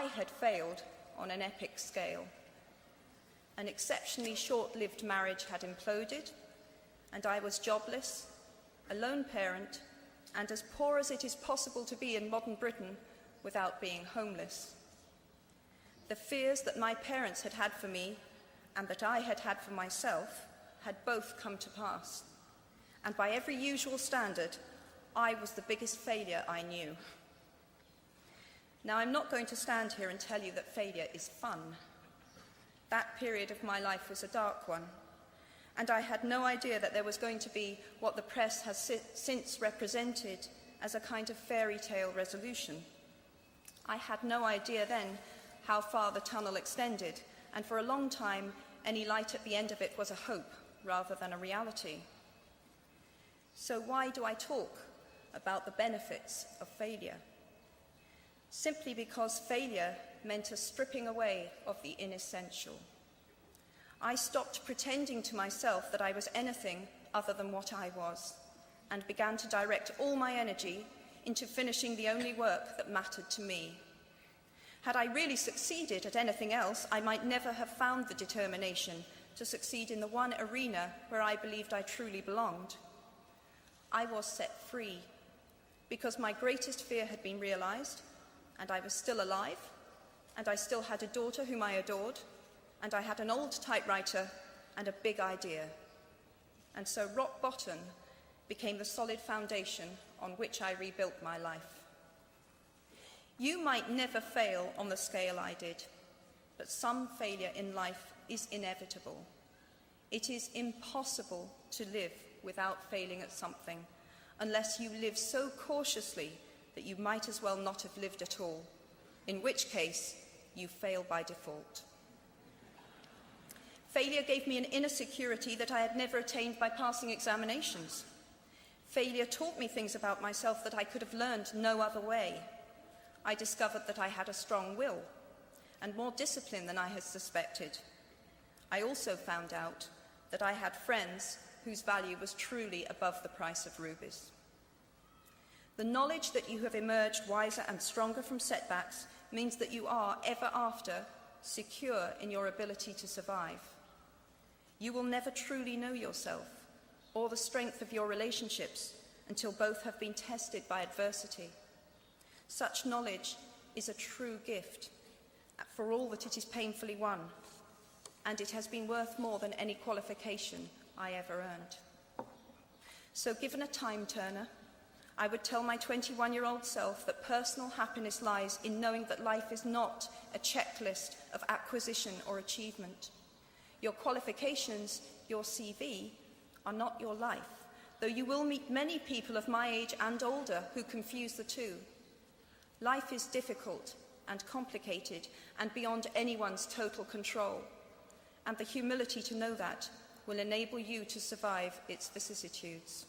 I had failed on an epic scale. An exceptionally short-lived marriage had imploded, and I was jobless, a lone parent, and as poor as it is possible to be in modern Britain without being homeless. The fears that my parents had had for me and that I had had for myself had both come to pass, and by every usual standard, I was the biggest failure I knew. Now, I'm not going to stand here and tell you that failure is fun. That period of my life was a dark one, and I had no idea that there was going to be what the press has since represented as a kind of fairy tale resolution. I had no idea then how far the tunnel extended, and for a long time, any light at the end of it was a hope rather than a reality. So why do I talk about the benefits of failure? Simply because failure meant a stripping away of the inessential. I stopped pretending to myself that I was anything other than what I was, and began to direct all my energy into finishing the only work that mattered to me. Had I really succeeded at anything else, I might never have found the determination to succeed in the one arena where I believed I truly belonged. I was set free because my greatest fear had been realized, and I was still alive, and I still had a daughter whom I adored, and I had an old typewriter and a big idea. And so rock bottom became the solid foundation on which I rebuilt my life. You might never fail on the scale I did, but some failure in life is inevitable. It is impossible to live without failing at something, unless you live so cautiously that you might as well not have lived at all, in which case you fail by default. Failure gave me an inner security that I had never attained by passing examinations. Failure taught me things about myself that I could have learned no other way. I discovered that I had a strong will and more discipline than I had suspected. I also found out that I had friends whose value was truly above the price of rubies. The knowledge that you have emerged wiser and stronger from setbacks means that you are, ever after, secure in your ability to survive. You will never truly know yourself or the strength of your relationships until both have been tested by adversity. Such knowledge is a true gift, for all that it is painfully won, and it has been worth more than any qualification I ever earned. So given a time turner, I would tell my 21-year-old self that personal happiness lies in knowing that life is not a checklist of acquisition or achievement. Your qualifications, your CV, are not your life, though you will meet many people of my age and older who confuse the two. Life is difficult and complicated and beyond anyone's total control, and the humility to know that will enable you to survive its vicissitudes.